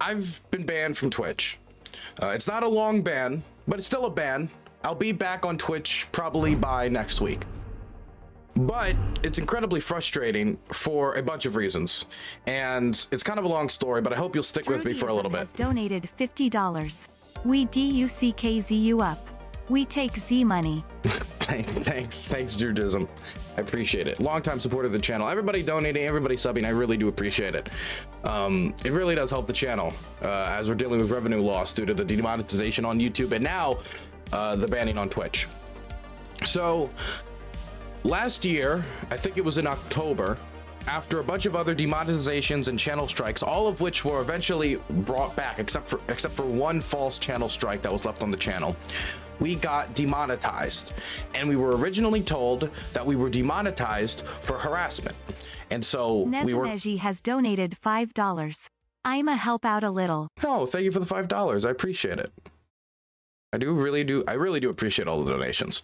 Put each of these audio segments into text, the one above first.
I've been banned from Twitch. It's not a long ban, but it's still a ban. I'll be back on Twitch probably by next week. But it's incredibly frustrating for a bunch of reasons. And it's kind of a long story, but I hope you'll stick with me for a little bit. Donated $50. We DUCKZ you up. We take Z money. Thanks, Jurdism. I appreciate it. Longtime supporter of the channel. Everybody donating, everybody subbing, I really do appreciate it. It really does help the channel as we're dealing with revenue loss due to the demonetization on YouTube and now the banning on Twitch. So last year, I think it was in October, after a bunch of other demonetizations and channel strikes, all of which were eventually brought back, except for one false channel strike that was left on the channel, we got demonetized. And we were originally told that we were demonetized for harassment. And so we were... Nezimeji has donated $5. I'ma help out a little. Oh, thank you for the $5. I appreciate it. I really do appreciate all the donations.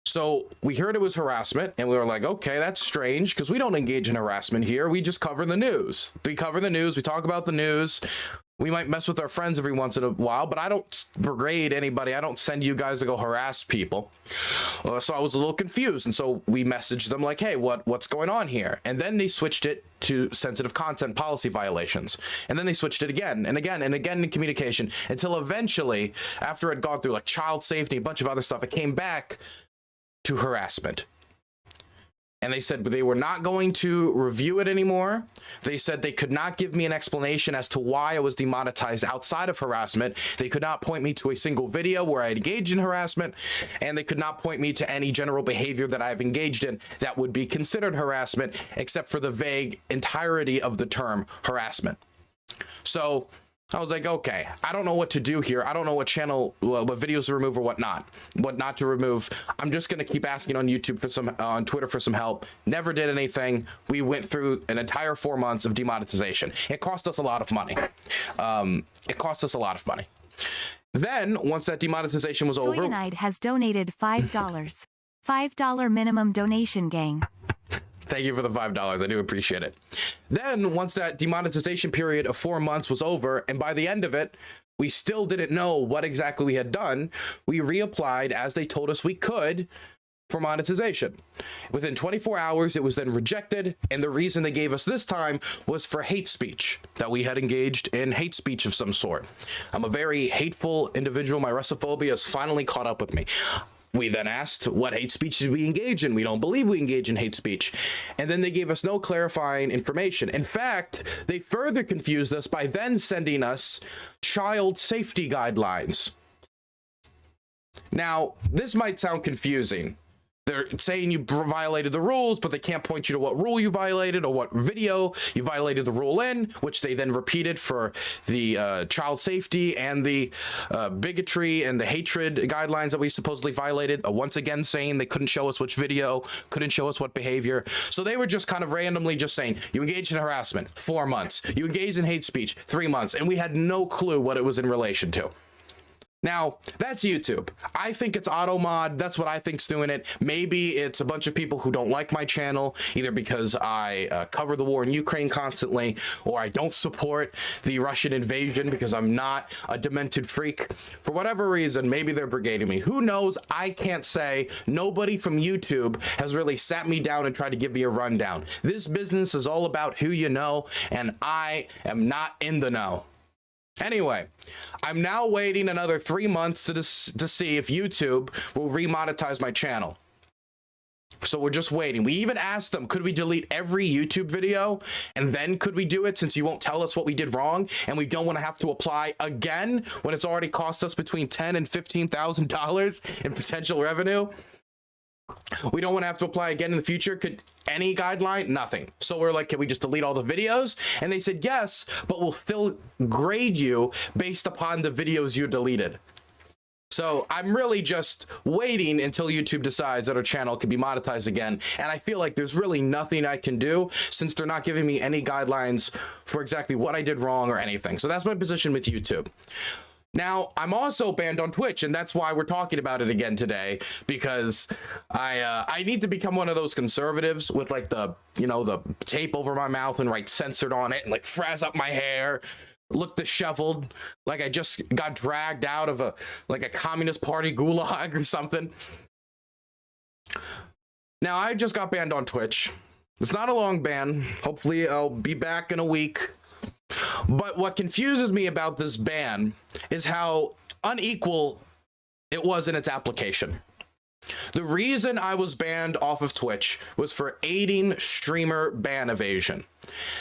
So we heard it was harassment and we were like, okay, that's strange because we don't engage in harassment here. We just cover the news. We cover the news. We talk about the news. We might mess with our friends every once in a while, but I don't brigade anybody. I don't send you guys to go harass people. So I was a little confused. And so we messaged them like, hey, what's going on here? And then they switched it to sensitive content policy violations. And then they switched it again and again and again in communication until eventually, after it had gone through like child safety, a bunch of other stuff, it came back to harassment. And they said they were not going to review it anymore. They said they could not give me an explanation as to why I was demonetized outside of harassment. They could not point me to a single video where I engaged in harassment, and they could not point me to any general behavior that I've engaged in that would be considered harassment, except for the vague entirety of the term harassment. So I was like, okay, I don't know what to do here. I don't know what channel, what videos to remove or what not to remove. I'm just going to keep asking on YouTube for some, on Twitter for some help. Never did anything. We went through an entire 4 months of demonetization. It cost us a lot of money. Then once that demonetization was over, Joyanide has donated $5. $5 minimum donation, gang. Thank you for the $5. I do appreciate it. Then once that demonetization period of 4 months was over, and by the end of it, we still didn't know what exactly we had done, we reapplied as they told us we could for monetization. Within 24 hours, it was then rejected. And the reason they gave us this time was for hate speech, that we had engaged in hate speech of some sort. I'm a very hateful individual. My Russophobia has finally caught up with me. We then asked, what hate speech did we engage in? We don't believe we engage in hate speech. And then they gave us no clarifying information. In fact, they further confused us by then sending us child safety guidelines. Now, this might sound confusing. They're saying you violated the rules, but they can't point you to what rule you violated or what video you violated the rule in, which they then repeated for the child safety and the bigotry and the hatred guidelines that we supposedly violated. Once again, saying they couldn't show us which video, couldn't show us what behavior. So they were just kind of randomly just saying, you engaged in harassment, 4 months. You engaged in hate speech, 3 months. And we had no clue what it was in relation to. Now, that's YouTube. I think it's AutoMod. That's what I think's doing it. Maybe it's a bunch of people who don't like my channel, either because I cover the war in Ukraine constantly, or I don't support the Russian invasion because I'm not a demented freak. For whatever reason, maybe they're brigading me. Who knows? I can't say. Nobody from YouTube has really sat me down and tried to give me a rundown. This business is all about who you know, and I am not in the know. Anyway, I'm now waiting another 3 months to see if YouTube will remonetize my channel. So we're just waiting. We even asked them, could we delete every YouTube video? And then could we do it since you won't tell us what we did wrong? And we don't want to have to apply again when it's already cost us between $10,000 and $15,000 in potential revenue. We don't want to have to apply again in the future. Could any guideline? Nothing. So we're like, can we just delete all the videos? And they said yes, but we'll still grade you based upon the videos you deleted. So I'm really just waiting until YouTube decides that our channel can be monetized again. And I feel like there's really nothing I can do since they're not giving me any guidelines for exactly what I did wrong or anything. So that's my position with YouTube. Now, I'm also banned on Twitch, and that's why we're talking about it again today, because I need to become one of those conservatives with like the, you know, the tape over my mouth and write censored on it and like frizz up my hair, look disheveled, like I just got dragged out of a Communist Party gulag or something. Now, I just got banned on Twitch. It's not a long ban. Hopefully, I'll be back in a week. But what confuses me about this ban is how unequal it was in its application. The reason I was banned off of Twitch was for aiding streamer ban evasion.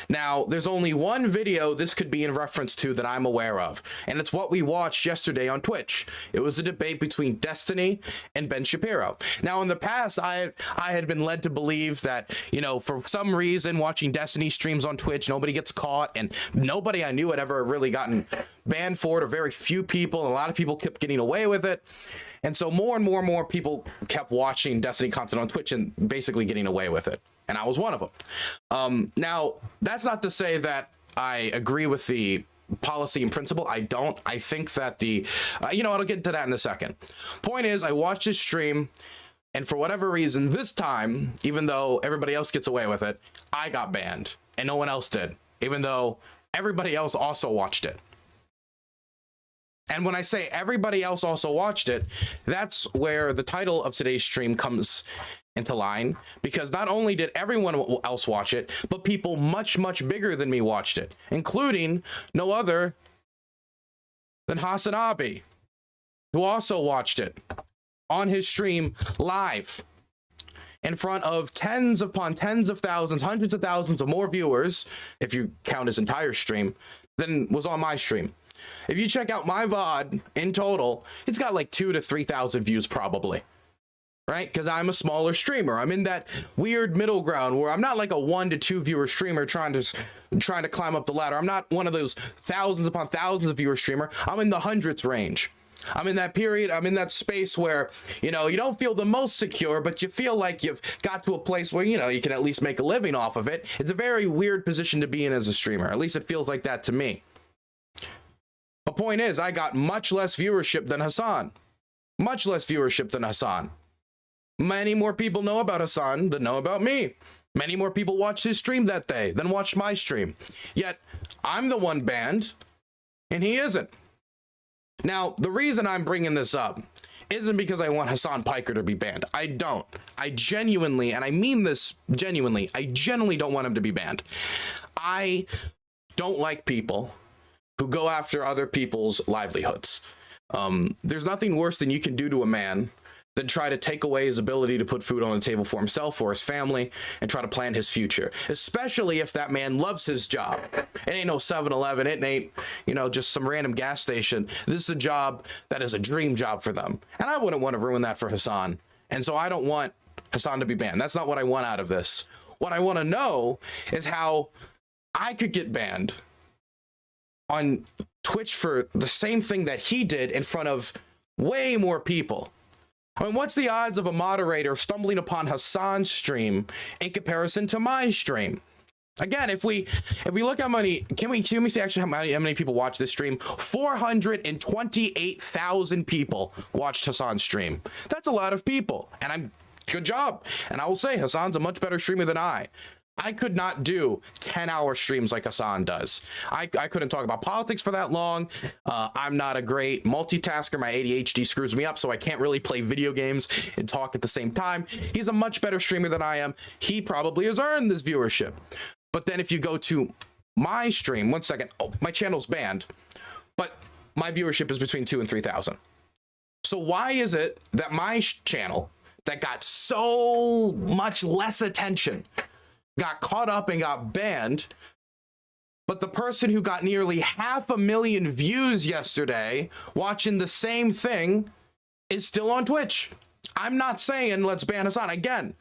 Now, there's only one video this could be in reference to that I'm aware of, and it's what we watched yesterday on Twitch. It was a debate between Destiny and Ben Shapiro. Now, in the past, I had been led to believe that, you know, for some reason, watching Destiny streams on Twitch, nobody gets caught, and nobody I knew had ever really gotten banned for it, or very few people, and a lot of people kept getting away with it. And so more and more people kept watching Destiny content on Twitch and basically getting away with it. And I was one of them. Now, that's not to say that I agree with the policy and principle. I don't. I think that the, you know, I'll get into that in a second. Point is, I watched this stream, and for whatever reason, this time, even though everybody else gets away with it, I got banned, and no one else did, even though everybody else also watched it. And when I say everybody else also watched it, that's where the title of today's stream comes into line, because not only did everyone else watch it, but people much bigger than me watched it, including no other than Hasan, who also watched it on his stream live in front of tens upon tens of thousands, hundreds of thousands of more viewers, if you count his entire stream, than was on my stream. If you check out my VOD in total, it's got like 2,000 to 3,000 views probably, right? Because I'm a smaller streamer. I'm in that weird middle ground where I'm not like a 1 to 2 viewer streamer trying to climb up the ladder. I'm not one of those thousands upon thousands of viewer streamer. I'm in the hundreds range. I'm in that period. I'm in that space where, you know, you don't feel the most secure, but you feel like you've got to a place where, you know, you can at least make a living off of it. It's a very weird position to be in as a streamer. At least it feels like that to me. The point is, I got much less viewership than Hasan. Much less viewership than Hasan. Many more people know about Hasan than know about me. Many more people watched his stream that day than watched my stream. Yet, I'm the one banned, and he isn't. Now, the reason I'm bringing this up isn't because I want Hasan Piker to be banned. I don't. I genuinely, and I mean this genuinely, I genuinely don't want him to be banned. I don't like people who go after other people's livelihoods. There's nothing worse than you can do to a man than try to take away his ability to put food on the table for himself or his family and try to plan his future, especially if that man loves his job. It ain't no 7-Eleven, it ain't, you know, just some random gas station. This is a job that is a dream job for them. And I wouldn't want to ruin that for Hasan. And so I don't want Hasan to be banned. That's not what I want out of this. What I want to know is how I could get banned on Twitch for the same thing that he did in front of way more people. I mean, what's the odds of a moderator stumbling upon Hasan's stream in comparison to my stream? Again, if we look how many, can we see actually how many people watch this stream? 428,000 people watched Hasan's stream. That's a lot of people, and good job. And I will say Hasan's a much better streamer than I could not do 10-hour streams like Hasan does. I couldn't talk about politics for that long. I'm not a great multitasker. My ADHD screws me up, so I can't really play video games and talk at the same time. He's a much better streamer than I am. He probably has earned this viewership. But then if you go to my stream, 1 second, oh, my channel's banned, but my viewership is between 2,000 and 3,000. So why is it that my channel that got so much less attention got caught up and got banned, but the person who got nearly 500,000 views yesterday watching the same thing is still on Twitch? I'm not saying let's ban Hasan. Again,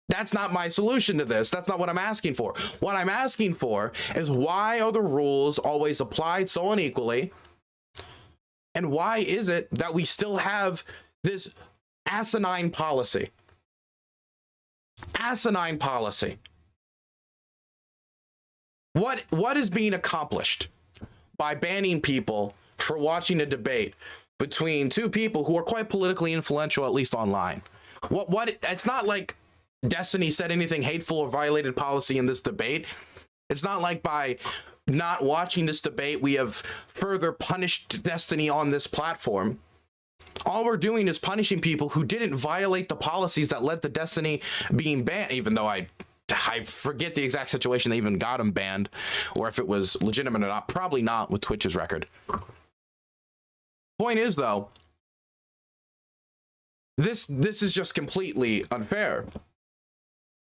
that's not my solution to this. That's not what I'm asking for. What I'm asking for is, why are the rules always applied so unequally? And why is it that we still have this asinine policy? Asinine policy. What is being accomplished by banning people for watching a debate between two people who are quite politically influential, at least online. What it's not like Destiny said anything hateful or violated policy in this debate. It's not like by not watching this debate we have further punished Destiny on this platform. All we're doing is punishing people who didn't violate the policies that led to Destiny being banned, even though I forget the exact situation they even got him banned, or if it was legitimate or not. Probably not with Twitch's record. Point is, though, this is just completely unfair.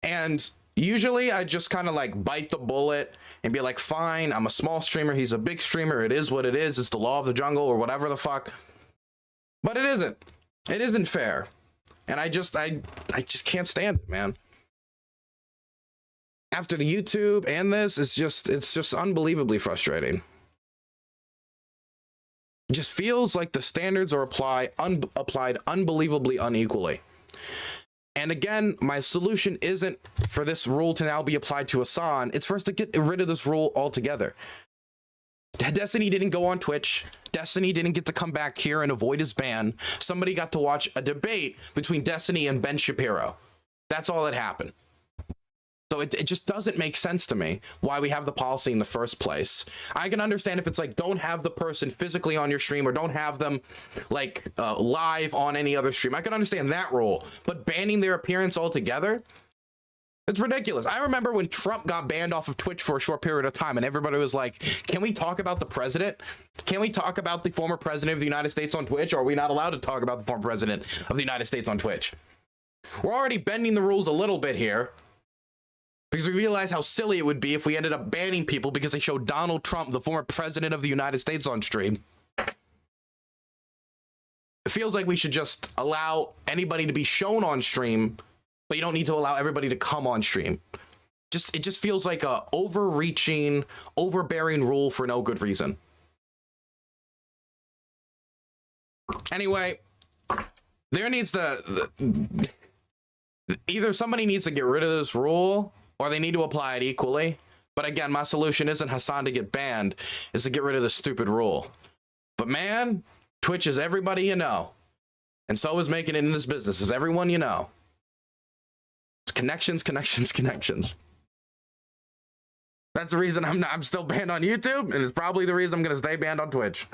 And usually I just kind of like bite the bullet and be like, fine, I'm a small streamer, he's a big streamer, it is what it is, it's the law of the jungle or whatever the fuck. But it isn't. It isn't fair. And I just can't stand it, man. After the YouTube and this, it's just unbelievably frustrating. It just feels like the standards are applied unbelievably unequally. And again, my solution isn't for this rule to now be applied to Hasan. It's for us to get rid of this rule altogether. Destiny didn't go on Twitch. Destiny didn't get to come back here and avoid his ban. Somebody got to watch a debate between Destiny and Ben Shapiro. That's all that happened. So it just doesn't make sense to me why we have the policy in the first place. I can understand if it's like, don't have the person physically on your stream or don't have them like live on any other stream. I can understand that rule, but banning their appearance altogether, it's ridiculous. I remember when Trump got banned off of Twitch for a short period of time and everybody was like, can we talk about the president? Can we talk about the former president of the United States on Twitch? Or are we not allowed to talk about the former president of the United States on Twitch? We're already bending the rules a little bit here, because we realize how silly it would be if we ended up banning people because they showed Donald Trump, the former president of the United States, on stream. It feels like we should just allow anybody to be shown on stream, but you don't need to allow everybody to come on stream. It just feels like a overreaching, overbearing rule for no good reason. Anyway, there needs to... either somebody needs to get rid of this rule, or they need to apply it equally. But again, my solution isn't Hasan to get banned, is to get rid of this stupid rule. But man, Twitch is everybody you know. And so is making it in this business, is everyone you know. It's connections, connections, connections. That's the reason I'm still banned on YouTube, and it's probably the reason I'm going to stay banned on Twitch.